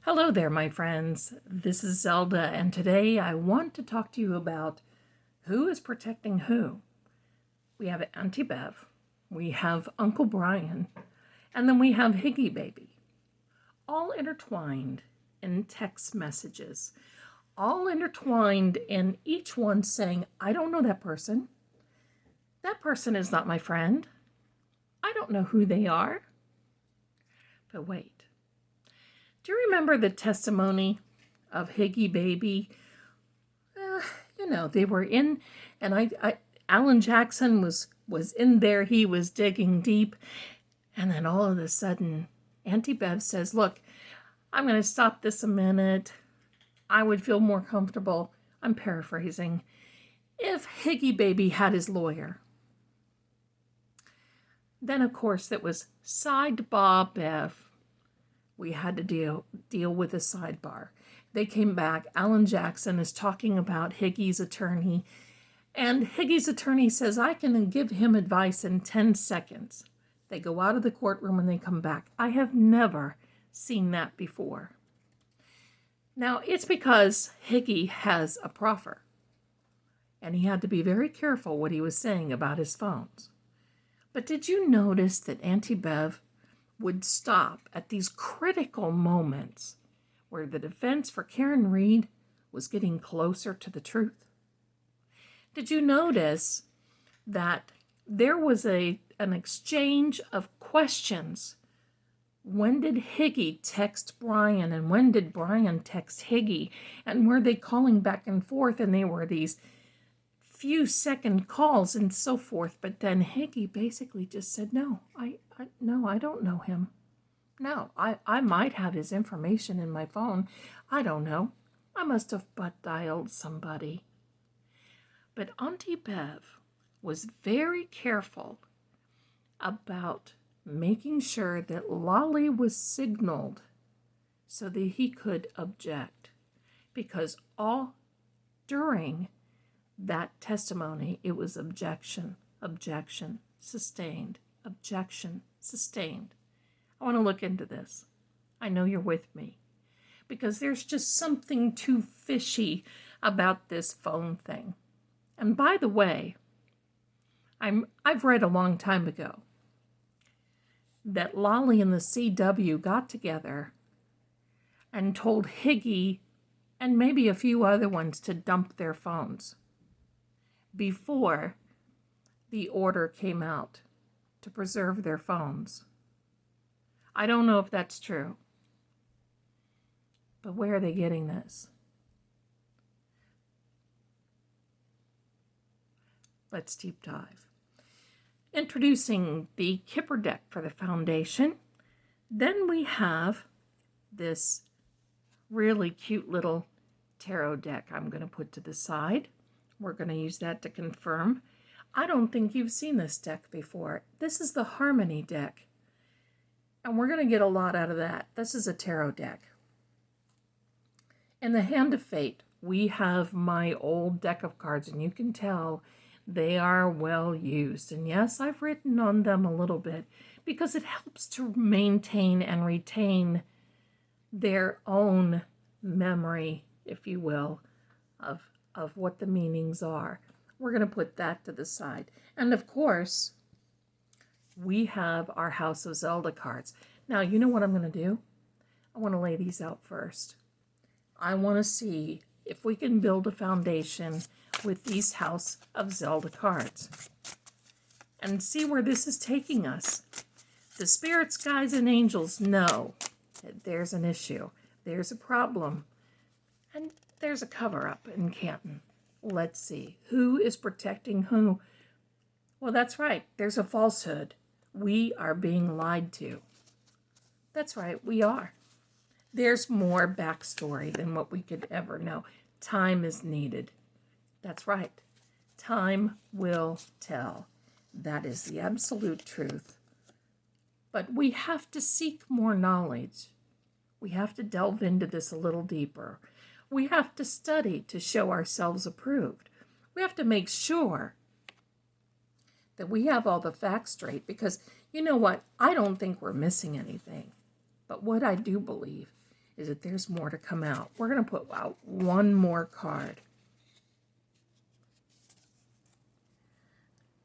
Hello there, my friends. This is Zelda, and today I want to talk to you about who is protecting who. We have Auntie Bev, we have Uncle Brian, and then we have Higgy Baby, all intertwined in text messages, all intertwined in each one saying, I don't know that person. That person is not my friend. I don't know who they are. But wait. Do you remember the testimony of Higgy Baby? They were in, and Alan Jackson was in there. He was digging deep, and then all of a sudden, Auntie Bev says, "Look, I'm going to stop this a minute. I would feel more comfortable." I'm paraphrasing. If Higgy Baby had his lawyer. Then, of course, it was Sidebar Bev. We had to deal with a sidebar. They came back. Alan Jackson is talking about Higgy's attorney. And Higgy's attorney says, I can give him advice in 10 seconds. They go out of the courtroom and they come back. I have never seen that before. Now, it's because Higgy has a proffer. And he had to be very careful what he was saying about his phones. But did you notice that Auntie Bev would stop at these critical moments where the defense for Karen Reed was getting closer to the truth? Did you notice that there was an exchange of questions? When did Higgy text Brian, and when did Brian text Higgy? And were they calling back and forth, and they were these few second calls and so forth? But then Higgy basically just said, no, I don't know him. No, I might have his information in my phone. I don't know. I must have butt dialed somebody. But Auntie Bev was very careful about making sure that Lally was signaled so that he could object. Because all during that testimony, it was objection, sustained, objection, sustained. I want to look into this. I know you're with me. Because there's just something too fishy about this phone thing. And by the way, I've read a long time ago that Lally and the CW got together and told Higgy and maybe a few other ones to dump their phones before the order came out to preserve their phones. I don't know if that's true. But where are they getting this? Let's deep dive. Introducing the Kipper deck for the foundation. Then we have this really cute little tarot deck I'm going to put to the side. We're going to use that to confirm. I don't think you've seen this deck before. This is the Harmony deck. And we're going to get a lot out of that. This is a tarot deck. In the Hand of Fate, we have my old deck of cards, and you can tell they are well used. And yes, I've written on them a little bit because it helps to maintain and retain their own memory, if you will, of what the meanings are. We're going to put that to the side. And of course, we have our House of Zelda cards. Now, you know what I'm going to do? I want to lay these out first. I want to see if we can build a foundation with these House of Zelda cards and see where this is taking us. The spirits, guides, and angels know that there's an issue. There's a problem. And there's a cover-up in Canton. Let's see. Who is protecting who? Well, that's right. There's a falsehood. We are being lied to. That's right. We are. There's more backstory than what we could ever know. Time is needed. That's right. Time will tell. That is the absolute truth. But we have to seek more knowledge. We have to delve into this a little deeper. We have to study to show ourselves approved. We have to make sure that we have all the facts straight, because you know what? I don't think we're missing anything. But what I do believe is that there's more to come out. We're going to put out one more card.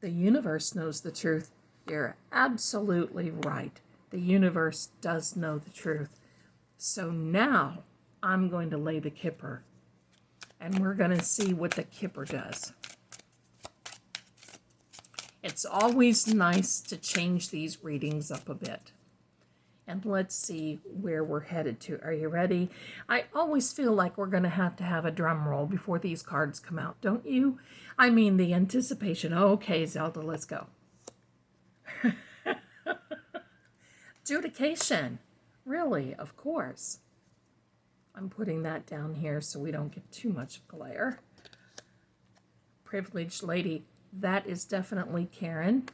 The universe knows the truth. You're absolutely right. The universe does know the truth. So now I'm going to lay the Kipper, and we're going to see what the Kipper does. It's always nice to change these readings up a bit. And let's see where we're headed to. Are you ready? I always feel like we're going to have a drum roll before these cards come out, don't you? I mean, the anticipation. Okay, Zelda, let's go. Adjudication. Really, of course. I'm putting that down here so we don't get too much glare. Privileged lady. That is definitely Karen.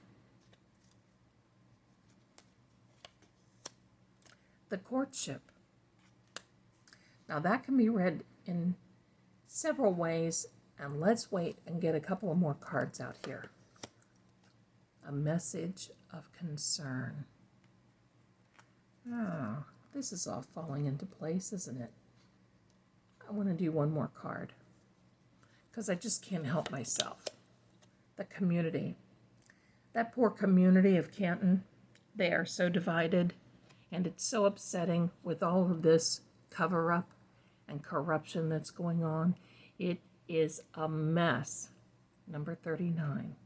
The courtship. Now that can be read in several ways, and let's wait and get a couple of more cards out here. A message of concern. Oh, this is all falling into place, isn't it? I want to do one more card because I just can't help myself. The community. That poor community of Canton, they are so divided. And it's so upsetting with all of this cover-up and corruption that's going on. It is a mess. Number 39.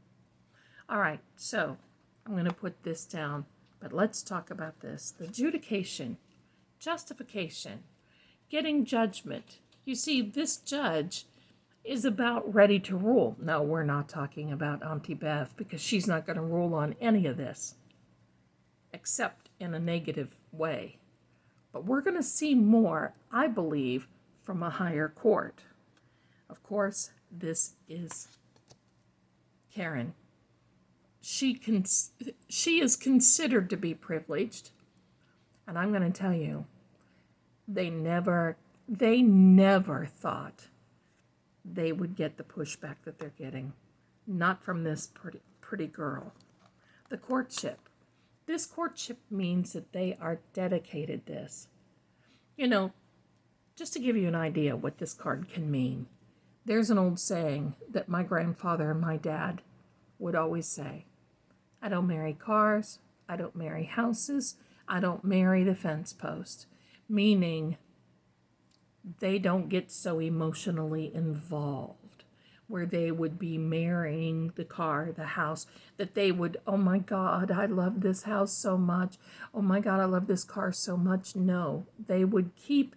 All right, so I'm going to put this down, but let's talk about this. The adjudication, justification, getting judgment. You see, this judge is about ready to rule. No, we're not talking about Auntie Beth because she's not going to rule on any of this, except in a negative way. But we're going to see more, I believe, from a higher court. Of course, this is Karen. She is considered to be privileged. And I'm going to tell you, they never thought they would get the pushback that they're getting. Not from this pretty girl. The courtship. This courtship means that they are dedicated this. You know, just to give you an idea what this card can mean, there's an old saying that my grandfather and my dad would always say, I don't marry cars, I don't marry houses, I don't marry the fence post, meaning they don't get so emotionally involved where they would be marrying the car, the house, that they would, oh my God, I love this house so much. Oh my God, I love this car so much. No, they would keep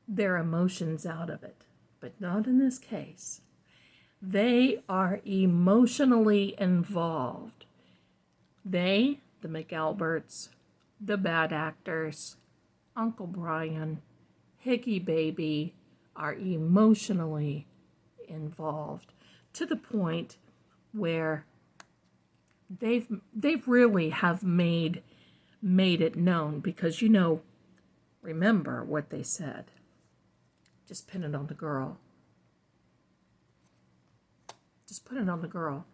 their emotions out of it, but not in this case. They are emotionally involved. They, the McAlberts, the bad actors, Uncle Brian, Higgy Baby, are emotionally involved to the point where they've really have made it known, because remember what they said. Just pin it on the girl. Just put it on the girl.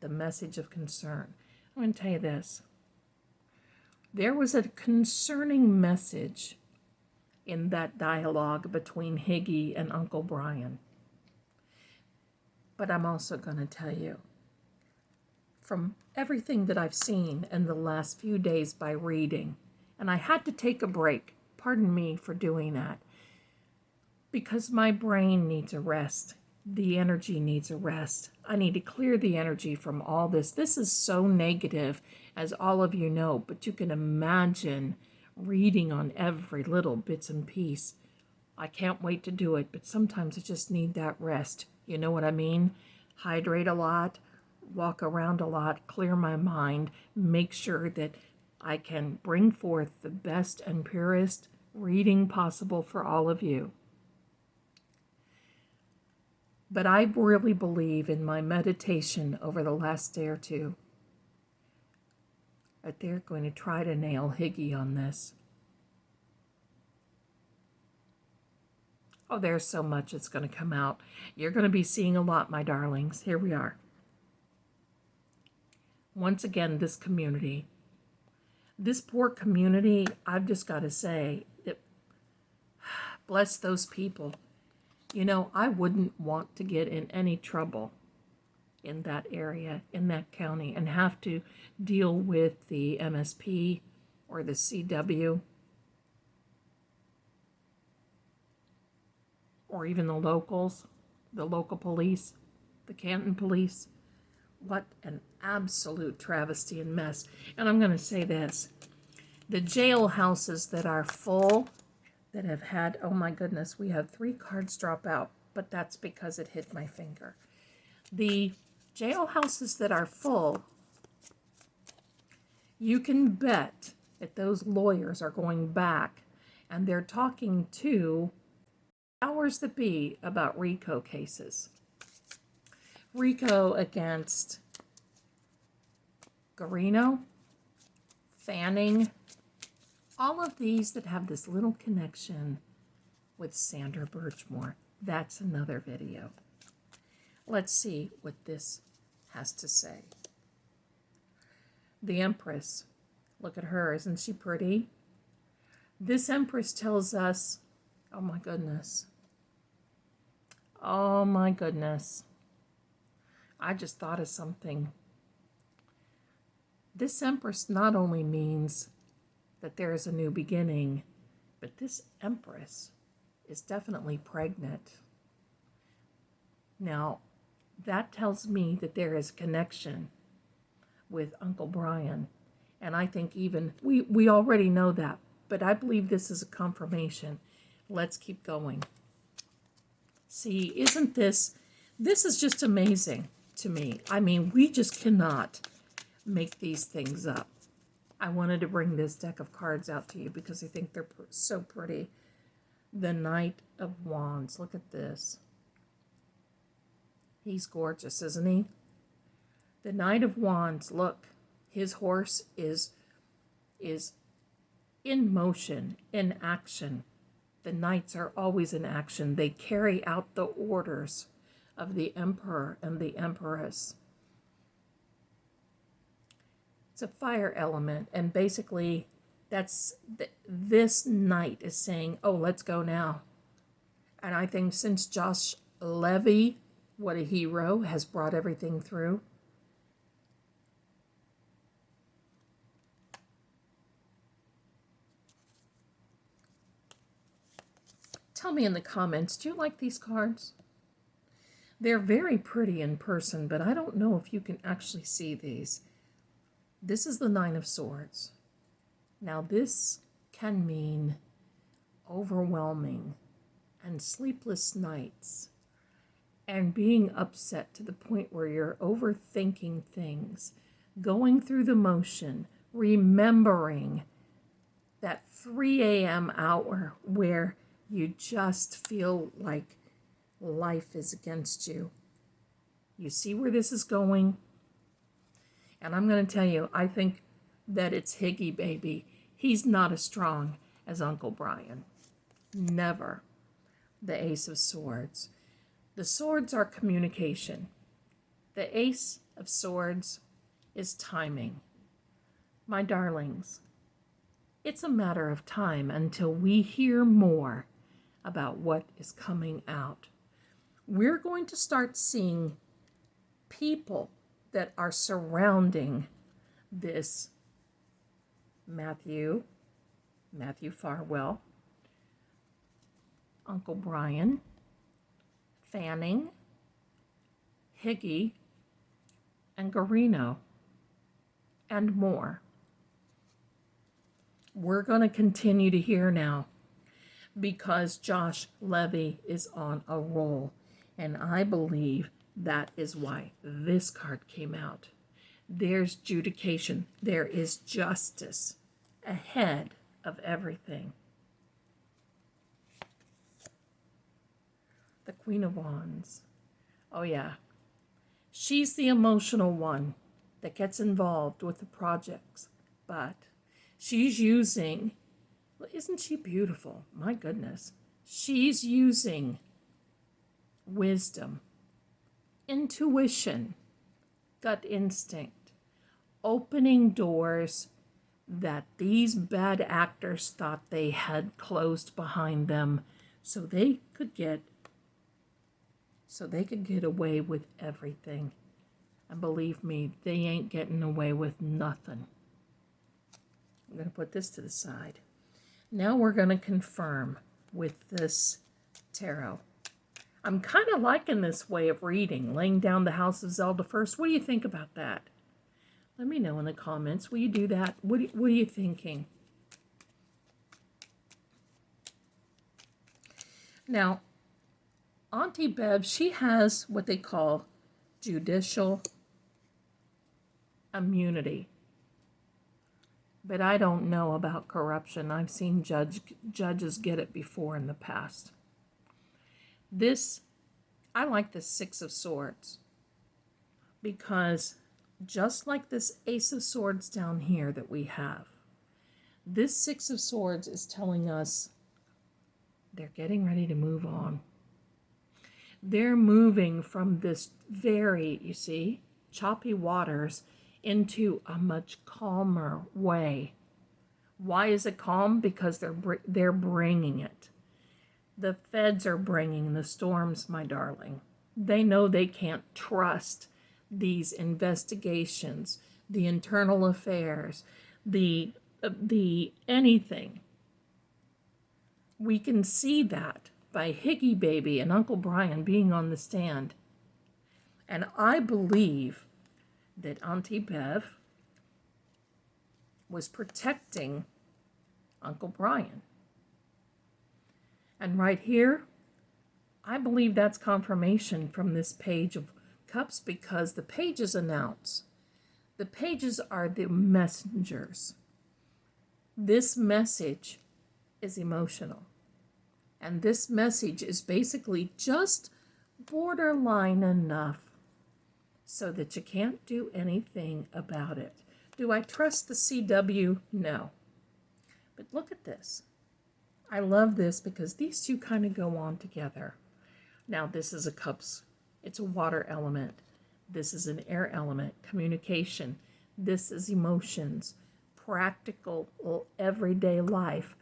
The message of concern. I'm going to tell you this. There was a concerning message in that dialogue between Higgy and Uncle Brian. But I'm also going to tell you, from everything that I've seen in the last few days by reading, and I had to take a break, pardon me for doing that, because my brain needs a rest. The energy needs a rest. I need to clear the energy from all this. This is so negative, as all of you know, but you can imagine reading on every little bits and piece. I can't wait to do it, but sometimes I just need that rest. You know what I mean? Hydrate a lot, walk around a lot, clear my mind, make sure that I can bring forth the best and purest reading possible for all of you. But I really believe in my meditation over the last day or two that they're going to try to nail Higgy on this. Oh, there's so much that's going to come out. You're going to be seeing a lot, my darlings. Here we are. Once again, this community. This poor community, I've just got to say, bless those people. You know, I wouldn't want to get in any trouble in that area, in that county, and have to deal with the MSP or the CW or even the locals, the local police, the Canton police. What an absolute travesty and mess. And I'm going to say this. The jailhouses that are full, that have had, oh my goodness, we had 3 cards drop out, but that's because it hit my finger. The jailhouses that are full, you can bet that those lawyers are going back and they're talking to powers that be about RICO cases. RICO against Garino, Fanning, all of these that have this little connection with Sandra Birchmore. That's another video. Let's see what this has to say. The Empress. Look at her. Isn't she pretty? This Empress tells us, oh my goodness. Oh my goodness. I just thought of something. This Empress not only means that there is a new beginning, but this Empress is definitely pregnant. Now, that tells me that there is a connection with Uncle Brian. And I think even, we already know that, but I believe this is a confirmation. Let's keep going. See, isn't this is just amazing to me. I mean, we just cannot make these things up. I wanted to bring this deck of cards out to you because I think they're so pretty. The Knight of Wands. Look at this. He's gorgeous, isn't he? The Knight of Wands. Look, his horse is in motion, in action. The knights are always in action. They carry out the orders of the emperor and the empress. It's a fire element, and basically that's this knight is saying, oh, let's go now. And I think since Josh Levy, what a hero, has brought everything through. Tell me in the comments, do you like these cards? They're very pretty in person, but I don't know if you can actually see these. This is the Nine of Swords. Now this can mean overwhelming and sleepless nights and being upset to the point where you're overthinking things, going through the motion, remembering that 3 a.m. hour where you just feel like life is against you. You see where this is going? And I'm going to tell you, I think that it's Higgy baby. He's not as strong as Uncle Brian. Never. The Ace of Swords. The swords are communication. The Ace of Swords is timing. My darlings, it's a matter of time until we hear more about what is coming out. We're going to start seeing people that are surrounding this Matthew Farwell, Uncle Brian, Fanning, Higgy, and Garino, and more. We're going to continue to hear now because Josh Levy is on a roll, and I believe that is why this card came out. There's judication. There is justice ahead of everything. The Queen of Wands. Oh yeah. She's the emotional one that gets involved with the projects, but she's using, isn't she beautiful? My goodness. She's using wisdom, intuition, gut instinct, opening doors that these bad actors thought they had closed behind them so they could get away with everything. And believe me, they ain't getting away with nothing. I'm going to put this to the side. Now we're going to confirm with this tarot. I'm kind of liking this way of reading, laying down the House of Zelda first. What do you think about that? Let me know in the comments. Will you do that? What are you thinking? Now, Auntie Bev, she has what they call judicial immunity. But I don't know about corruption. I've seen judges get it before in the past. I like the Six of Swords because just like this Ace of Swords down here that we have, this Six of Swords is telling us they're getting ready to move on. They're moving from this very, you see, choppy waters into a much calmer way. Why is it calm? Because they're bringing it. The feds are bringing the storms, my darling. They know they can't trust these investigations, the internal affairs, the anything. We can see that by Higgy Baby and Uncle Brian being on the stand. And I believe that Auntie Bev was protecting Uncle Brian. And right here, I believe that's confirmation from this Page of Cups because the pages announce. The pages are the messengers. This message is emotional. And this message is basically just borderline enough so that you can't do anything about it. Do I trust the CW? No. But look at this. I love this because these two kind of go on together. Now, this is a cups. It's a water element. This is an air element, communication. This is emotions, practical, everyday life.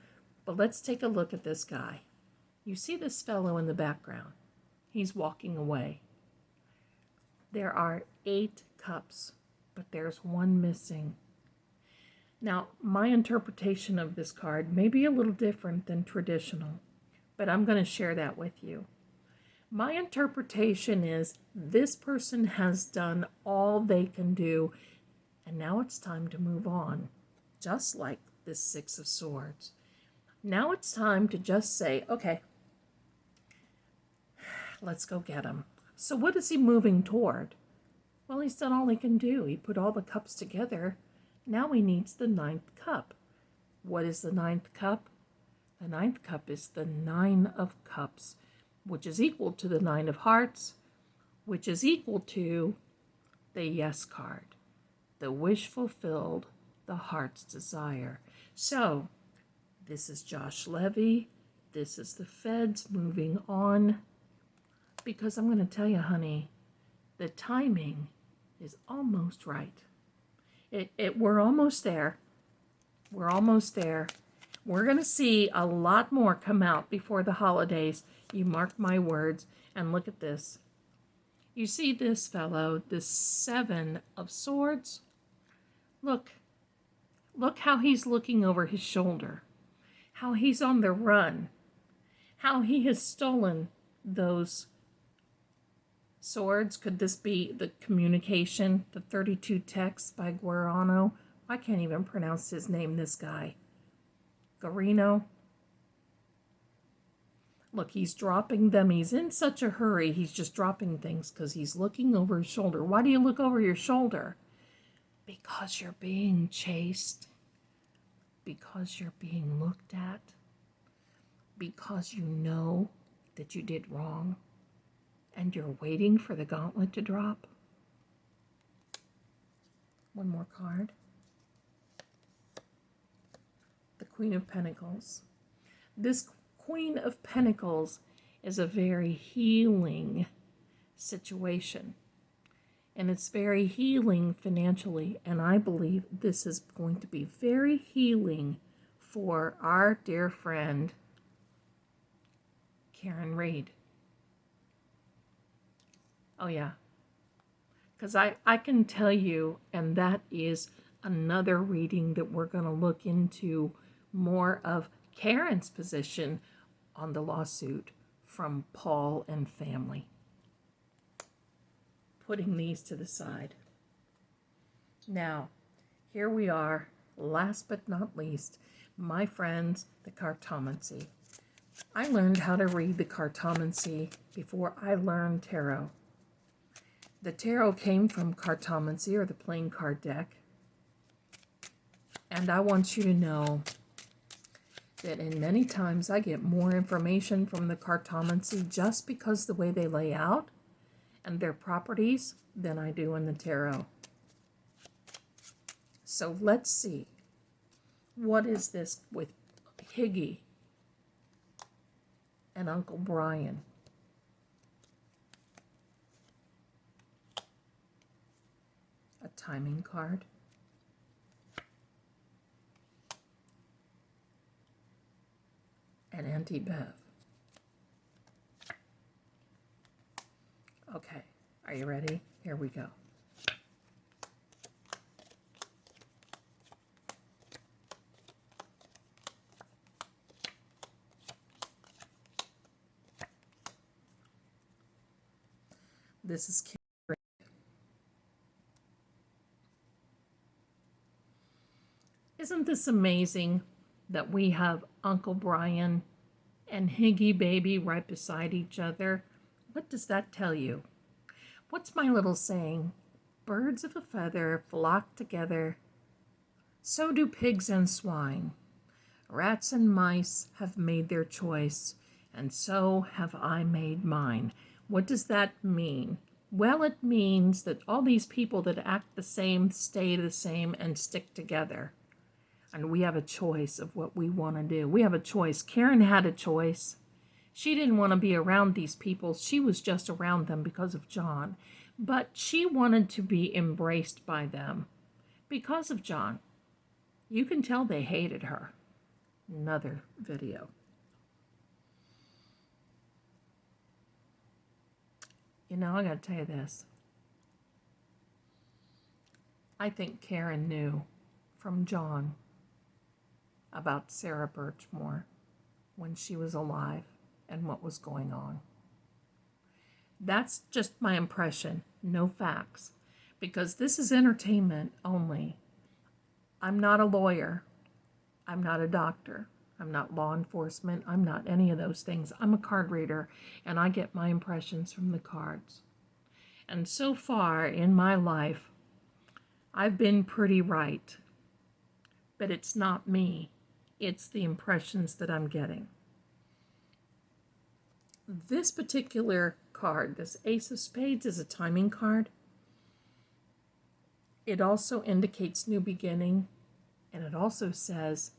But let's take a look at this guy. You see this fellow in the background. He's walking away. There are 8 cups, but there's one missing. Now, my interpretation of this card may be a little different than traditional, but I'm going to share that with you. My interpretation is this person has done all they can do, and now it's time to move on, just like this Six of Swords. Now it's time to just say, okay, let's go get him. So what is he moving toward? Well, he's done all he can do. He put all the cups together. Now he needs the 9th cup. What is the 9th cup? The 9th cup is the 9 of Cups, which is equal to the 9 of Hearts, which is equal to the Yes card, the wish fulfilled, the heart's desire. So this is Josh Levy. This is the feds moving on. Because I'm going to tell you, honey, the timing is almost right. We're almost there. We're almost there. We're going to see a lot more come out before the holidays. You mark my words. And look at this. You see this fellow, this 7 of Swords? Look how he's looking over his shoulder. How he's on the run. How he has stolen those swords. Could this be the communication, the 32 texts by Guarano? I can't even pronounce his name, this guy. Guarino. Look, he's dropping them. He's in such a hurry. He's just dropping things because he's looking over his shoulder. Why do you look over your shoulder? Because you're being chased. Because you're being looked at. Because you know that you did wrong. And you're waiting for the gauntlet to drop. One more card. The Queen of Pentacles. This Queen of Pentacles is a very healing situation. and it's very healing financially. And I believe this is going to be very healing for our dear friend, Karen Reed. Oh, yeah. Because I can tell you, and that is another reading that we're going to look into more of Karen's position on the lawsuit from Paul and family. Putting these to the side. Now, here we are, last but not least, my friends, the Cartomancy. I learned how to read the Cartomancy before I learned tarot. The tarot came from Cartomancy, or the playing card deck. And I want you to know that in many times I get more information from the Cartomancy just because the way they lay out and their properties than I do in the tarot. So let's see. What is this with Higgy and Uncle Brian? A timing card. And Auntie Bev. Okay, are you ready? Here we go. This is Kipper. Isn't this amazing that we have Uncle Brian and Higgy Baby right beside each other? What does that tell you? What's my little saying? Birds of a feather flock together. So do pigs and swine. Rats and mice have made their choice, and so have I made mine. What does that mean? Well, it means that all these people that act the same stay the same and stick together. And we have a choice of what we want to do. We have a choice. Karen had a choice. She didn't want to be around these people. She was just around them because of John. But she wanted to be embraced by them because of John. You can tell they hated her. Another video. You know, I got to tell you this. I think Karen knew from John about Sarah Birchmore when she was alive and what was going on. That's just my impression, no facts, because this is entertainment only. I'm not a lawyer. I'm not a doctor. I'm not law enforcement. I'm not any of those things. I'm a card reader, and I get my impressions from the cards. And so far in my life, I've been pretty right. But it's not me. It's the impressions that I'm getting. This particular card, this Ace of Spades, is a timing card. It also indicates new beginning, and it also says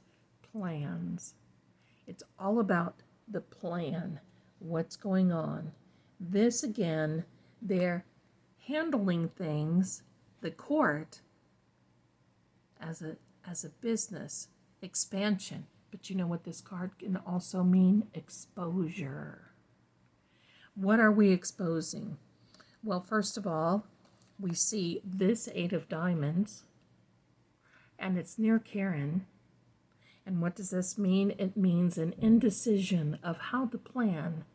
plans. It's all about the plan, what's going on. This again, they're handling things, the court, as a business expansion. But you know what this card can also mean? Exposure. What are we exposing? Well, first of all, we see this Eight of Diamonds, and it's near Karen. And what does this mean? It means an indecision of how the plan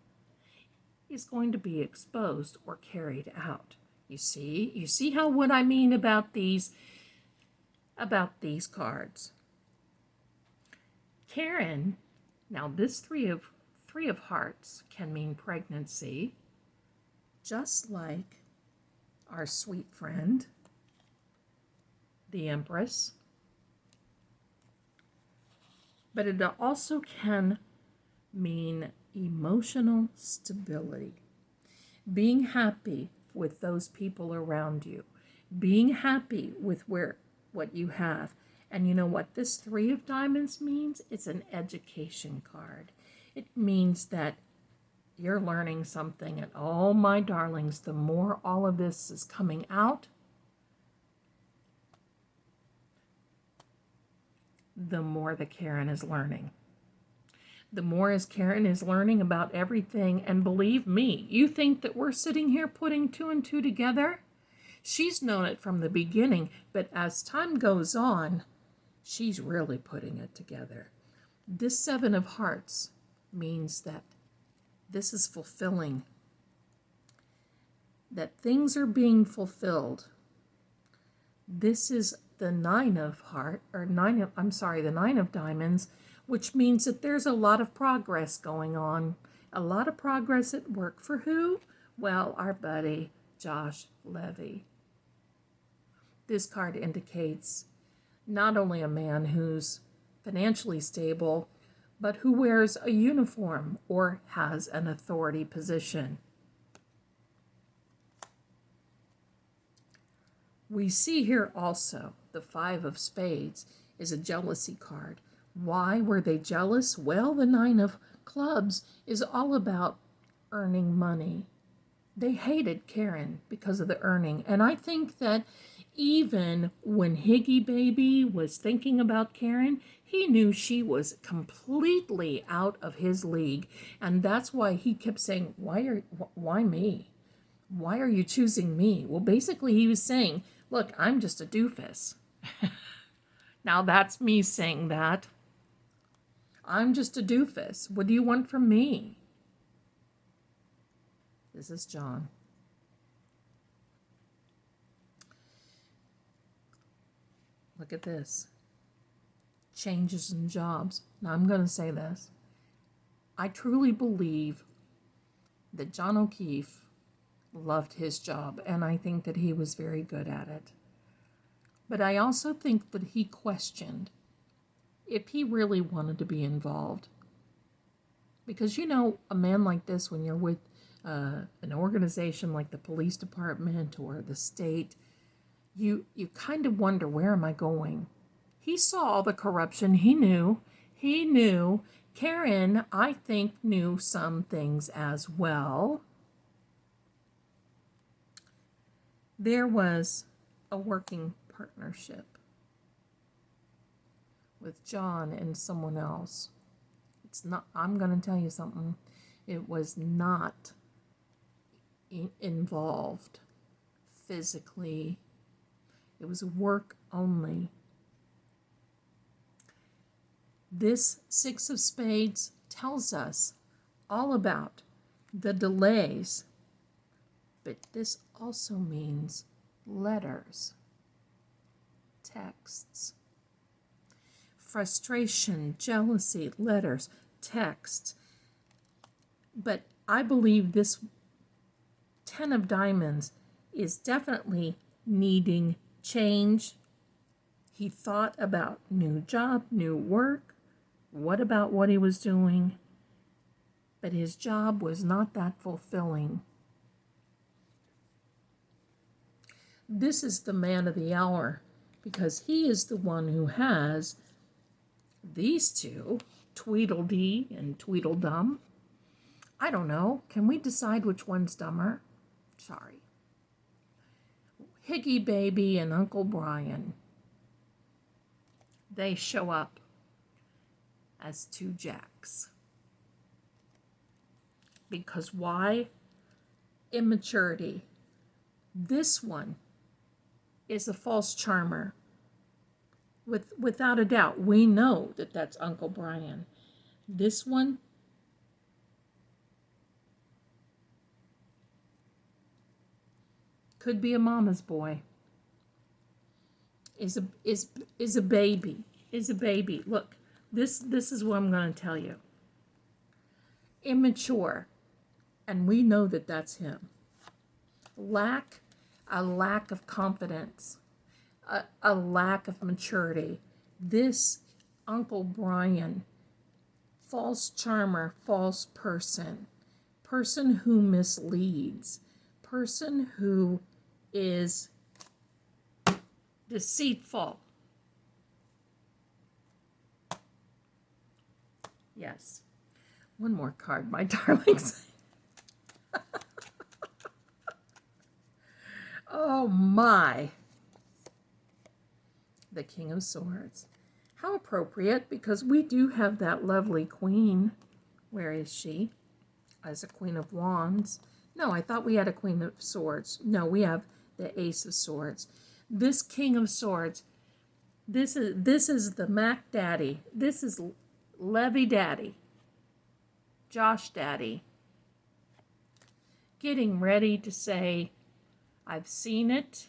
is going to be exposed or carried out. You see how what I mean about these cards. Karen, now this three of hearts can mean pregnancy, just like our sweet friend, the Empress. But it also can mean emotional stability, being happy with those people around you, being happy with what you have. And you know what this Three of Diamonds means? It's an education card. It means that you're learning something. And oh, my darlings, the more all of this is coming out, the more that Karen is learning. The more as Karen is learning about everything. And believe me, you think that we're sitting here putting two and two together? She's known it from the beginning, but as time goes on, she's really putting it together. This Seven of Hearts means that this is fulfilling, that things are being fulfilled. This is the Nine of Diamonds, which means that there's a lot of progress going on. A lot of progress at work. For who? Well, our buddy, Josh Levy. This card indicates not only a man who's financially stable, but who wears a uniform or has an authority position. We see here also the Five of Spades is a jealousy card. Why were they jealous? Well, the Nine of Clubs is all about earning money. They hated Karen because of the earning. And I think that even when Higgy Baby was thinking about Karen, he knew she was completely out of his league. And that's why he kept saying, why me? Why are you choosing me? Well, basically he was saying, look, I'm just a doofus. Now that's me saying that. I'm just a doofus. What do you want from me? This is John. Look at this. Changes in jobs. Now I'm going to say this. I truly believe that John O'Keefe loved his job, and I think that he was very good at it. But I also think that he questioned if he really wanted to be involved. Because, you know, a man like this, when you're with an organization like the police department or the state, you kind of wonder, where am I going? He saw all the corruption. He knew. Karen, I think, knew some things as well. There was a working partnership with John and someone else. It's not, I'm going to tell you something. It was not involved physically. It was work only. This Six of Spades tells us all about the delays, but this also means letters, texts, frustration, jealousy, letters, texts. But I believe this Ten of Diamonds is definitely needing change. He thought about new job, new work. What about what he was doing? But his job was not that fulfilling. This is the man of the hour, because he is the one who has these two, Tweedledee and Tweedledum. I don't know. Can we decide which one's dumber? Sorry. Higgy Baby and Uncle Brian. They show up as two jacks. Because why? Immaturity. This one is a false charmer. Without a doubt, we know that that's Uncle Brian. This one could be a mama's boy. Is a baby. Look, this is what I'm going to tell you. Immature, and we know that that's him. A lack of confidence, a lack of maturity. This Uncle Brian, false charmer, false person who misleads, person who is deceitful. Yes. One more card, my darlings. Oh my! The King of Swords. How appropriate, because we do have that lovely queen. Where is she? As a Queen of Wands. No, I thought we had a Queen of Swords. No, we have the Ace of Swords. This King of Swords, this is the Mac Daddy. This is Levy Daddy. Josh Daddy. Getting ready to say, I've seen it.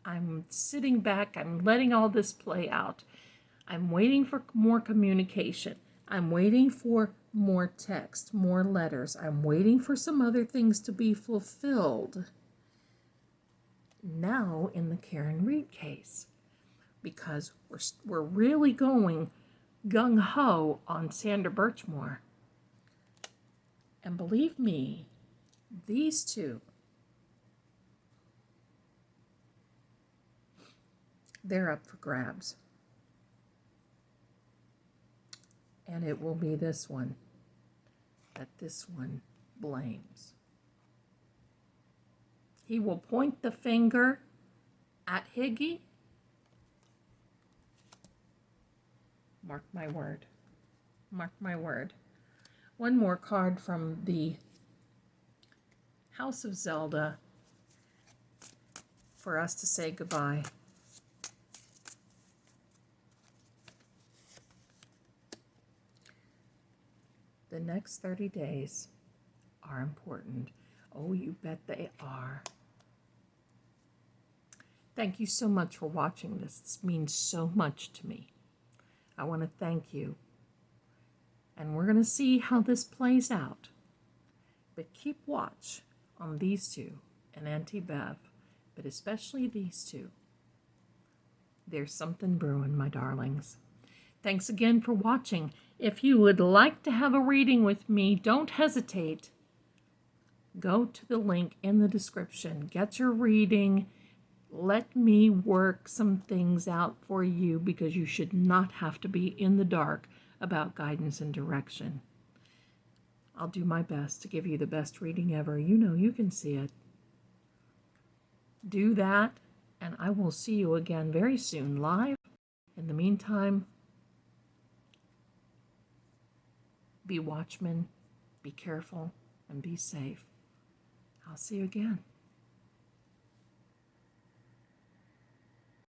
I'm sitting back. I'm letting all this play out. I'm waiting for more communication. I'm waiting for more text, more letters. I'm waiting for some other things to be fulfilled. Now in the Karen Reed case, because we're really going gung-ho on Sandra Birchmore. And believe me, these two, they're up for grabs. And it will be this one that this one blames. He will point the finger at Higgy. Mark my word. Mark my word. One more card from the House of Zelda for us to say goodbye. The next 30 days are important. Oh, you bet they are. Thank you so much for watching this. This means so much to me. I want to thank you. And we're going to see how this plays out. But keep watch on these two and Auntie Bev, but especially these two. There's something brewing, my darlings. Thanks again for watching. If you would like to have a reading with me, don't hesitate. Go to the link in the description. Get your reading. Let me work some things out for you, because you should not have to be in the dark about guidance and direction. I'll do my best to give you the best reading ever. You know you can see it. Do that, and I will see you again very soon live. In the meantime, be watchmen, be careful, and be safe. I'll see you again.